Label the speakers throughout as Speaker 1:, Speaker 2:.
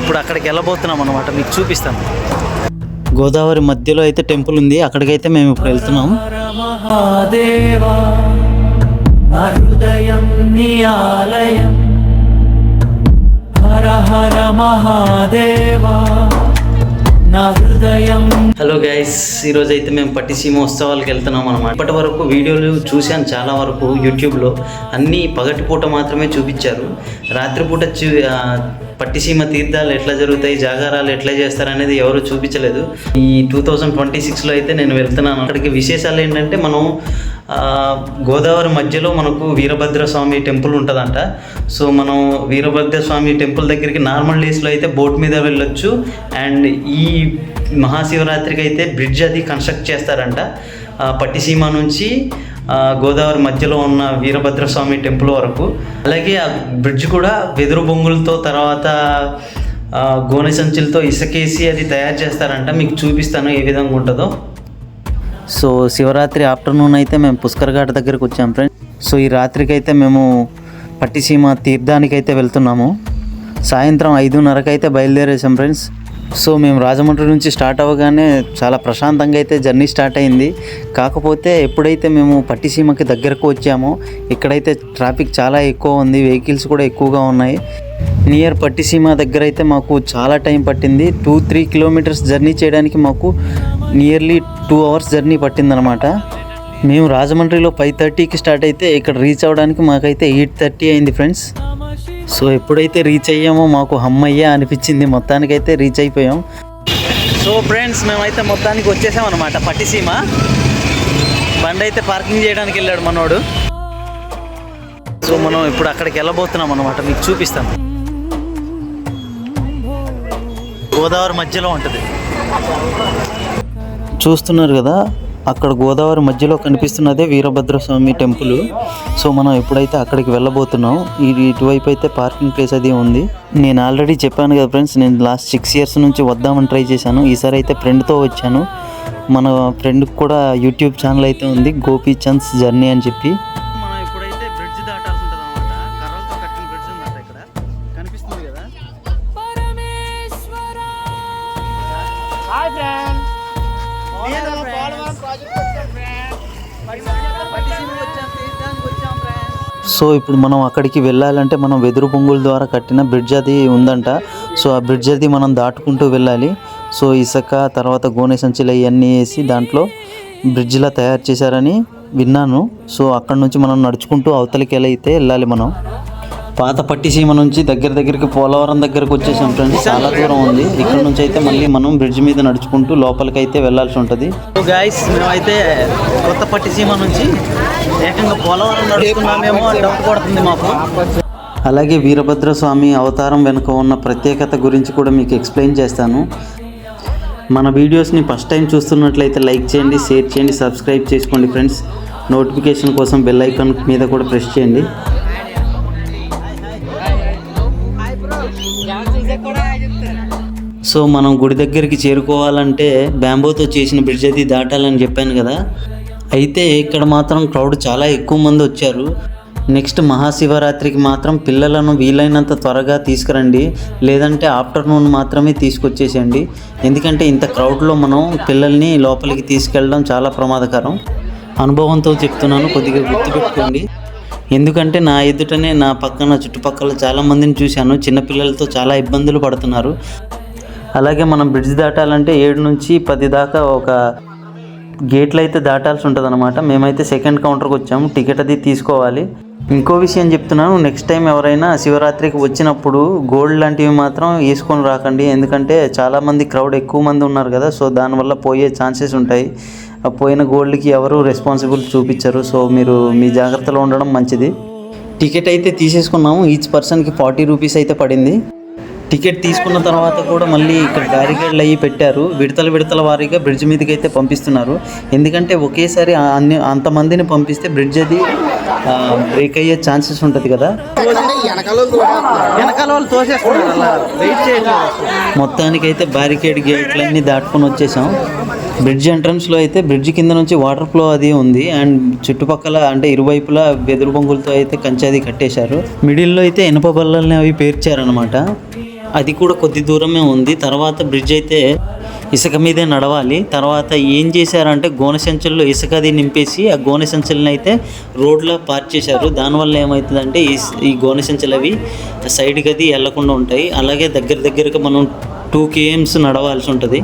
Speaker 1: ఇప్పుడు అక్కడికి వెళ్ళబోతున్నాం అనమాట, మీకు చూపిస్తాను. గోదావరి మధ్యలో అయితే టెంపుల్ ఉంది, అక్కడికైతే మేము ఇప్పుడు వెళ్తున్నాం. హలో గైస్, ఈరోజు అయితే మేము పట్టిసీమ ఉత్సవాలకు వెళ్తున్నాం అనమాట. ఇప్పటి వరకు వీడియోలు చూశాను చాలా వరకు యూట్యూబ్లో, అన్నీ పగటిపూట మాత్రమే చూపించారు. రాత్రిపూట పట్టిసీమ తీర్థాలు ఎట్లా జరుగుతాయి, జాగారాలు ఎట్లా చేస్తారు అనేది ఎవరు చూపించలేదు. ఈ 2026లో అయితే నేను వెళ్తున్నాను. అక్కడికి విశేషాలు ఏంటంటే, మనం గోదావరి మధ్యలో మనకు వీరభద్ర స్వామి టెంపుల్ ఉంటుందంట. సో మనం వీరభద్ర స్వామి టెంపుల్ దగ్గరికి నార్మల్ డేస్లో అయితే బోట్ మీద వెళ్ళొచ్చు. అండ్ ఈ మహాశివరాత్రికి అయితే బ్రిడ్జ్ అది కన్స్ట్రక్ట్ చేస్తారంట పట్టిసీమ నుంచి గోదావరి మధ్యలో ఉన్న వీరభద్ర స్వామి టెంపుల్ వరకు. అలాగే ఆ బ్రిడ్జ్ కూడా వెదురు బొంగులతో, తర్వాత గోనె సంచులతో ఇసుకేసి అది తయారు చేస్తారంట. మీకు చూపిస్తాను ఏ విధంగా ఉంటుందో. సో శివరాత్రి ఆఫ్టర్నూన్ అయితే మేము పుష్కర్ ఘాట్ దగ్గరికి వచ్చాం ఫ్రెండ్స్. సో ఈ రాత్రికి అయితే మేము పట్టిసీమ తీర్థానికి అయితే వెళ్తున్నాము. సాయంత్రం 5:30కి అయితే బయలుదేరేసాం ఫ్రెండ్స్. సో మేము రాజమండ్రి నుంచి స్టార్ట్ అవ్వగానే చాలా ప్రశాంతంగా అయితే జర్నీ స్టార్ట్ అయింది. కాకపోతే ఎప్పుడైతే మేము పట్టిసీమకి దగ్గరకు వచ్చామో ఇక్కడైతే ట్రాఫిక్ చాలా ఎక్కువ ఉంది, వెహికల్స్ కూడా ఎక్కువగా ఉన్నాయి. నియర్ పట్టిసీమ దగ్గర అయితే మాకు చాలా టైం పట్టింది. 2-3 కిలోమీటర్స్ జర్నీ చేయడానికి మాకు నియర్లీ 2 అవర్స్ జర్నీ పట్టిందనమాట. మేము రాజమండ్రిలో 5:30కి స్టార్ట్ అయితే ఇక్కడ రీచ్ అవ్వడానికి మాకైతే 8:30 అయింది ఫ్రెండ్స్. సో ఎప్పుడైతే రీచ్ అయ్యామో మాకు హమ్మయ్య అనిపించింది. మొత్తానికైతే రీచ్ అయిపోయాం. సో ఫ్రెండ్స్, మేమైతే మొత్తానికి వచ్చేసాం అనమాట పట్టిసీమ. బండి అయితే పార్కింగ్ చేయడానికి వెళ్ళాడు మనోడు. సో మనం ఇప్పుడు అక్కడికి వెళ్ళబోతున్నాం అనమాట, మీకు చూపిస్తాను. గోదావరి మధ్యలో ఉంటుంది, చూస్తున్నారు కదా. అక్కడ గోదావరి మధ్యలో కనిపిస్తున్నదే వీరభద్ర స్వామి టెంపుల్. సో మనం ఎప్పుడైతే అక్కడికి వెళ్ళబోతున్నాం, ఇటువైపు అయితే పార్కింగ్ ప్లేస్ అది ఉంది. నేను ఆల్రెడీ చెప్పాను కదా ఫ్రెండ్స్, నేను లాస్ట్ 6 ఇయర్స్ నుంచి వద్దామని ట్రై చేశాను. ఈసారి అయితే ఫ్రెండ్తో వచ్చాను. మన ఫ్రెండ్కి కూడా యూట్యూబ్ ఛానల్ అయితే ఉంది, గోపీ చంద్స్ జర్నీ అని చెప్పి. మనం ఇప్పుడైతే బ్రిడ్జ్ దాటాల్సి ఉంటుంది అనమాట. కర్రలతో కట్టిన బ్రిడ్జ్ ఉందంట, ఇక్కడ కనిపిస్తుంది కదా. సో ఇప్పుడు మనం అక్కడికి వెళ్ళాలంటే మనం వెదురు బొంగుల ద్వారా కట్టిన బ్రిడ్జ్ అది ఉందంట. సో ఆ బ్రిడ్జ్ అది మనం దాటుకుంటూ వెళ్ళాలి. సో ఇసుక, తర్వాత గోనె సంచులు ఇవన్నీ వేసి దాంట్లో బ్రిడ్జ్లా తయారు చేశారని విన్నాను. సో అక్కడ నుంచి మనం నడుచుకుంటూ అవతలికి అయితే వెళ్ళాలి. మనం పాత పట్టిసీమ నుంచి దగ్గరికి పోలవరం దగ్గరకు వచ్చేసాం ఫ్రెండ్స్. చాలా దూరం ఉంది. ఇక్కడ నుంచి అయితే మళ్ళీ మనం బ్రిడ్జ్ మీద నడుచుకుంటూ లోపలికి అయితే వెళ్ళాల్సి ఉంటుంది. సో గైస్, మేమైతే కొత్త పట్టిసీమ నుంచి ఏకంగా పోలవరం నడుస్తున్నామేమో డౌట్ పడుతుంది మాకు. అలాగే వీరభద్ర స్వామి అవతారం వెనుక ఉన్న ప్రత్యేకత గురించి కూడా మీకు ఎక్స్ప్లెయిన్ చేస్తాను. మన వీడియోస్ని ఫస్ట్ టైం చూస్తున్నట్లయితే లైక్ చేయండి, షేర్ చేయండి, సబ్స్క్రైబ్ చేసుకోండి ఫ్రెండ్స్. నోటిఫికేషన్ కోసం బెల్ ఐకాన్ మీద కూడా ప్రెస్ చేయండి. సో మనం గుడి దగ్గరికి చేరుకోవాలంటే బ్యాంబోతో చేసిన బ్రిడ్జ్ అది దాటాలని చెప్పాను కదా. అయితే ఇక్కడ మాత్రం క్రౌడ్ చాలా ఎక్కువ మంది వచ్చారు. నెక్స్ట్ మహాశివరాత్రికి మాత్రం పిల్లలను వీలైనంత త్వరగా తీసుకురండి, లేదంటే ఆఫ్టర్నూన్ మాత్రమే తీసుకొచ్చేసేయండి. ఎందుకంటే ఇంత క్రౌడ్లో మనం పిల్లల్ని లోపలికి తీసుకెళ్ళడం చాలా ప్రమాదకరం. అనుభవంతో చెప్తున్నాను, కొద్దిగా గుర్తుపెట్టుకోండి. ఎందుకంటే నా ఎదుటనే నా పక్కన చుట్టుపక్కల చాలామందిని చూశాను, చిన్నపిల్లలతో చాలా ఇబ్బందులు పడుతున్నారు. అలాగే మనం బ్రిడ్జ్ దాటాలంటే 7 నుంచి 10 దాకా ఒక గేట్లు అయితే దాటాల్సి ఉంటుంది అనమాట. మేమైతే సెకండ్ కౌంటర్కి వచ్చాము, టికెట్ అది తీసుకోవాలి. ఇంకో విషయం చెప్తున్నాను, నెక్స్ట్ టైం ఎవరైనా శివరాత్రికి వచ్చినప్పుడు గోల్డ్ లాంటివి మాత్రం వేసుకొని రాకండి. ఎందుకంటే చాలామంది క్రౌడ్ ఎక్కువ మంది ఉన్నారు కదా. సో దానివల్ల పోయే ఛాన్సెస్ ఉంటాయి. పోయిన గోల్డ్కి ఎవరు రెస్పాన్సిబుల్ చూపించరు. సో మీరు మీ జాగ్రత్తలో ఉండడం మంచిది. టికెట్ అయితే తీసేసుకున్నాము. ఈచ్ పర్సన్కి 40 రూపీస్ అయితే పడింది. టికెట్ తీసుకున్న తర్వాత కూడా మళ్ళీ ఇక్కడ బ్యారికేడ్లు అయ్యి పెట్టారు. విడతల వారీగా బ్రిడ్జ్ మీదకి అయితే పంపిస్తున్నారు. ఎందుకంటే ఒకేసారి అంతమందిని పంపిస్తే బ్రిడ్జ్ అది బ్రేక్ అయ్యే ఛాన్సెస్ ఉంటుంది కదా. మొత్తానికైతే బ్యారికేడ్ గేట్లన్నీ దాటుకొని వచ్చేసాం. బ్రిడ్జ్ ఎంట్రన్స్లో అయితే బ్రిడ్జ్ కింద నుంచి వాటర్ ఫ్లో అది ఉంది. అండ్ చుట్టుపక్కల అంటే ఇరువైపులా వెదురు బొంగులతో అయితే కంచె అది కట్టేశారు. మిడిల్లో అయితే ఇనుప బల్లల్ని అవి పేర్చారనమాట. అది కూడా కొద్ది దూరమే ఉంది. తర్వాత బ్రిడ్జ్ అయితే ఇసుక మీదే నడవాలి. తర్వాత ఏం చేశారంటే గోనె సంచుల్లో ఇసుక అది నింపేసి ఆ గోనె సంచులను అయితే రోడ్లో పార్క్ చేశారు. దానివల్ల ఏమవుతుందంటే ఈ గోనె సంచులు అవి సైడ్కి అది వెళ్లకుండా ఉంటాయి. అలాగే దగ్గరగా మనం 2 km నడవాల్సి ఉంటుంది.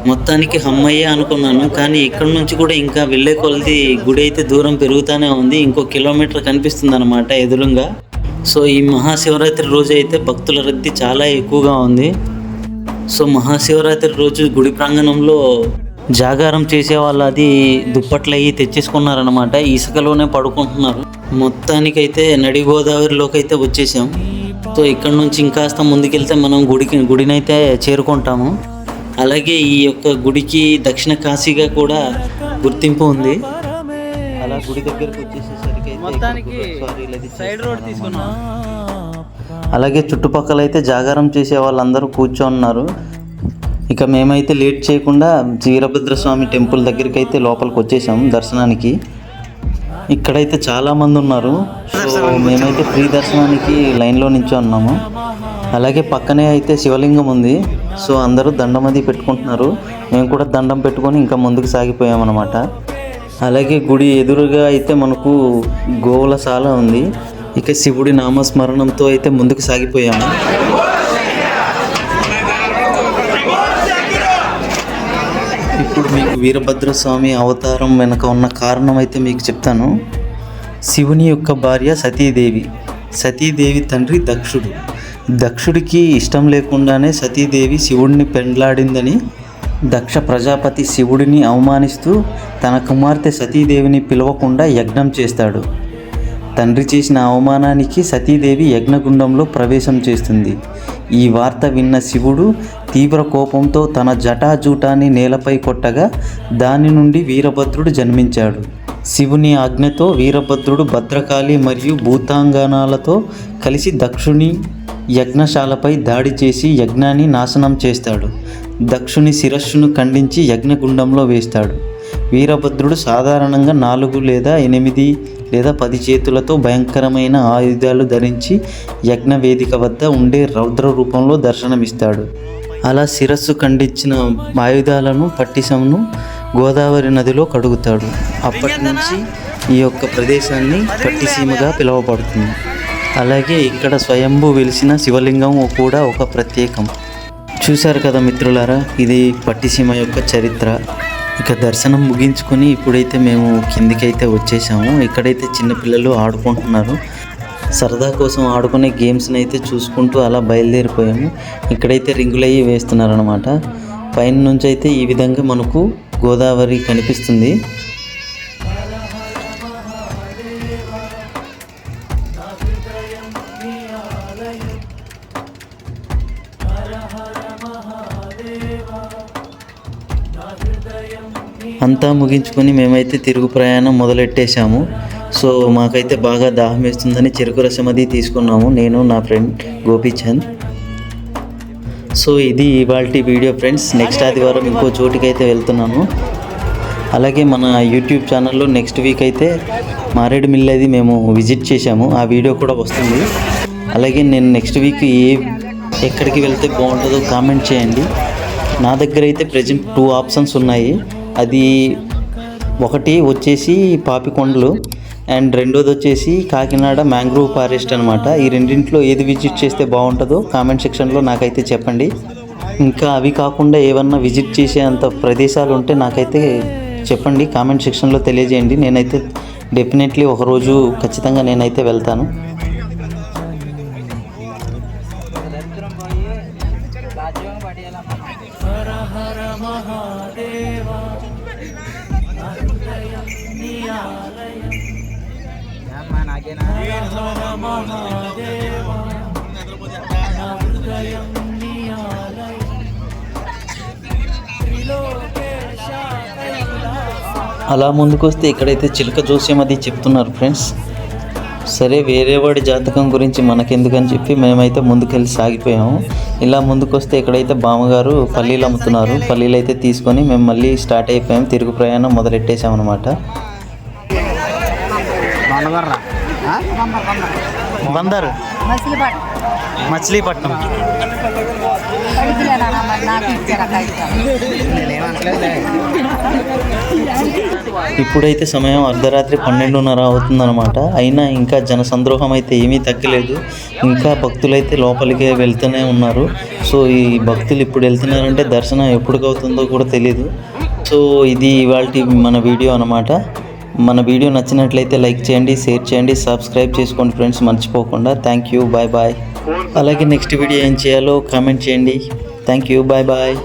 Speaker 1: మొత్తానికి హమ్మయ్య అనుకున్నాను. కానీ ఇక్కడ నుంచి కూడా ఇంకా వెళ్ళే కొలది గుడి అయితే దూరం పెరుగుతూనే ఉంది. ఇంకో కిలోమీటర్ కనిపిస్తుంది అన్నమాట ఎదురుగా. సో ఈ మహాశివరాత్రి రోజు అయితే భక్తుల రద్దీ చాలా ఎక్కువగా ఉంది. సో మహాశివరాత్రి రోజు గుడి ప్రాంగణంలో జాగారం చేసే వాళ్ళు అది దుప్పట్లు అవి తెచ్చేసుకున్నారనమాట. ఇసుకలోనే పడుకుంటున్నారు. మొత్తానికైతే నడి గోదావరిలోకి అయితే వచ్చేసాం. సో ఇక్కడ నుంచి ఇంకాస్త ముందుకెళ్తే మనం గుడినైతే చేరుకుంటాము. అలాగే ఈ యొక్క గుడికి దక్షిణ కాశీగా కూడా గుర్తింపు ఉంది. అలా గుడి దగ్గరకు వచ్చేసేసరికి మొత్తానికి సైడ్ రోడ్ తీసుకున్నాం. అలాగే చుట్టుపక్కల అయితే జాగారం చేసే వాళ్ళందరూ కూర్చోన్నారు. ఇక మేమైతే లేట్ చేయకుండా వీరభద్రస్వామి టెంపుల్ దగ్గరికి అయితే లోపలికి వచ్చేసాం దర్శనానికి. ఇక్కడైతే చాలామంది ఉన్నారు. సో మేమైతే ఫ్రీ దర్శనానికి లైన్లో నించో ఉన్నాము. అలాగే పక్కనే అయితే శివలింగం ఉంది. సో అందరూ దండం అది పెట్టుకుంటున్నారు. మేము కూడా దండం పెట్టుకొని ఇంకా ముందుకు సాగిపోయామన్నమాట. అలాగే గుడి ఎదురుగా అయితే మనకు గోవులశాల ఉంది. ఇక శివుడి నామస్మరణంతో అయితే ముందుకు సాగిపోయాము. ఇప్పుడు మీకు వీరభద్రస్వామి అవతారం వెనక ఉన్న కారణం అయితే మీకు చెప్తాను. శివుని యొక్క భార్య సతీదేవి తండ్రి దక్షుడికి ఇష్టం లేకుండానే సతీదేవి శివుడిని పెండ్లాడిందని దక్ష ప్రజాపతి శివుడిని అవమానిస్తూ తన కుమార్తె సతీదేవిని పిలవకుండా యజ్ఞం చేస్తాడు. తండ్రి చేసిన అవమానానికి సతీదేవి యజ్ఞగుండంలో ప్రవేశం చేస్తుంది. ఈ వార్త విన్న శివుడు తీవ్ర కోపంతో తన జటాజూటాన్ని నేలపై కొట్టగా దాని నుండి వీరభద్రుడు జన్మించాడు. శివుని ఆజ్ఞతో వీరభద్రుడు భద్రకాళి మరియు భూతాంగనాలతో కలిసి దక్షుని యజ్ఞశాలపై దాడి చేసి యజ్ఞాన్ని నాశనం చేస్తాడు. దక్షుని శిరస్సును ఖండించి యజ్ఞగుండంలో వేస్తాడు. వీరభద్రుడు సాధారణంగా 4 లేదా 8 లేదా 10 చేతులతో భయంకరమైన ఆయుధాలు ధరించి యజ్ఞ వేదిక వద్ద ఉండే రౌద్ర రూపంలో దర్శనమిస్తాడు. అలా శిరస్సు ఖండించిన ఆయుధాలను పట్టిసమును గోదావరి నదిలో కడుగుతాడు. అప్పటి నుంచి ఈ యొక్క ప్రదేశాన్ని పట్టిసీమగా పిలువబడుతుంది. అలాగే ఇక్కడ స్వయంభూ వెలిసిన శివలింగం కూడా ఒక ప్రత్యేకం. చూశారు కదా మిత్రులారా, ఇది పట్టిసీమ యొక్క చరిత్ర. ఇక దర్శనం ముగించుకొని ఇప్పుడైతే మేము కిందికైతే వచ్చేసాము. ఇక్కడైతే చిన్నపిల్లలు ఆడుకుంటున్నారు. సరదా కోసం ఆడుకునే గేమ్స్ని అయితే చూసుకుంటూ అలా బయలుదేరిపోయాము. ఇక్కడైతే రింగులయ్యి వేస్తున్నారనమాట. పైన నుంచి అయితే ఈ విధంగా మనకు గోదావరి కనిపిస్తుంది. అంతా ముగించుకొని మేమైతే తిరుగు ప్రయాణం మొదలెట్టేశాము. సో మాకైతే బాగా దాహం వేస్తుందని చెరుకు రసం అది తీసుకున్నాము, నేను నా ఫ్రెండ్ గోపీచంద్. సో ఇది ఇవాల్టి వీడియో ఫ్రెండ్స్. నెక్స్ట్ ఆదివారం ఇంకో చోటికైతే వెళ్తున్నాను. అలాగే మన యూట్యూబ్ ఛానల్లో నెక్స్ట్ వీక్ అయితే మారేడుమిల్లి అది మేము విజిట్ చేశాము, ఆ వీడియో కూడా వస్తుంది. అలాగే నేను నెక్స్ట్ వీక్ ఎక్కడికి వెళ్తే బాగుంటుందో కామెంట్ చేయండి. నా దగ్గర అయితే ప్రజెంట్ 2 ఆప్షన్స్ ఉన్నాయి. అది ఒకటి వచ్చేసి పాపికొండలు అండ్ రెండోది వచ్చేసి కాకినాడ మ్యాంగ్రోవ్ ఫారెస్ట్ అనమాట. ఈ రెండింటిలో ఏది విజిట్ చేస్తే బాగుంటుందో కామెంట్ సెక్షన్లో నాకైతే చెప్పండి. ఇంకా అవి కాకుండా ఏమన్నా విజిట్ చేసే అంత ప్రదేశాలు ఉంటే నాకైతే చెప్పండి, కామెంట్ సెక్షన్లో తెలియజేయండి. నేనైతే డెఫినెట్లీ ఒకరోజు ఖచ్చితంగా నేనైతే వెళ్తాను. అలా ముందుకు వస్తే ఇక్కడైతే చిలక జోస్యం అది చెప్తున్నారు ఫ్రెండ్స్. సరే వేరే వాడి జాతకం గురించి మనకెందుకని చెప్పి మేమైతే ముందుకెళ్ళి సాగిపోయాము. ఇలా ముందుకు వస్తే ఇక్కడైతే బామ్మగారు పల్లీలు అమ్ముతున్నారు. పల్లీలు అయితే తీసుకొని మేము మళ్ళీ స్టార్ట్ అయిపోయాం, తిరుగు ప్రయాణం మొదలెట్టేసాం అనమాట. బందర్ మచిలీపట్నం. ఇప్పుడైతే సమయం అర్ధరాత్రి 12:30 అవుతుందన్నమాట. అయినా ఇంకా జనసంద్రోహం అయితే ఏమీ తగ్గలేదు. ఇంకా భక్తులైతే లోపలికే వెళ్తూనే ఉన్నారు. సో ఈ భక్తులు ఇప్పుడు వెళ్తున్నారంటే దర్శనం ఎప్పుడు అవుతుందో కూడా తెలీదు. సో ఇది ఇవాల్టి మన వీడియో అన్నమాట. మన వీడియో నచ్చినట్లయితే లైక్ చేయండి, షేర్ చేయండి, సబ్స్క్రైబ్ చేసుకోండి ఫ్రెండ్స్ మర్చిపోకుండా. Thank you, bye bye. అలాగే నెక్స్ట్ వీడియో ఏం చేయాలో కామెంట్ చేయండి. Thank you, bye bye.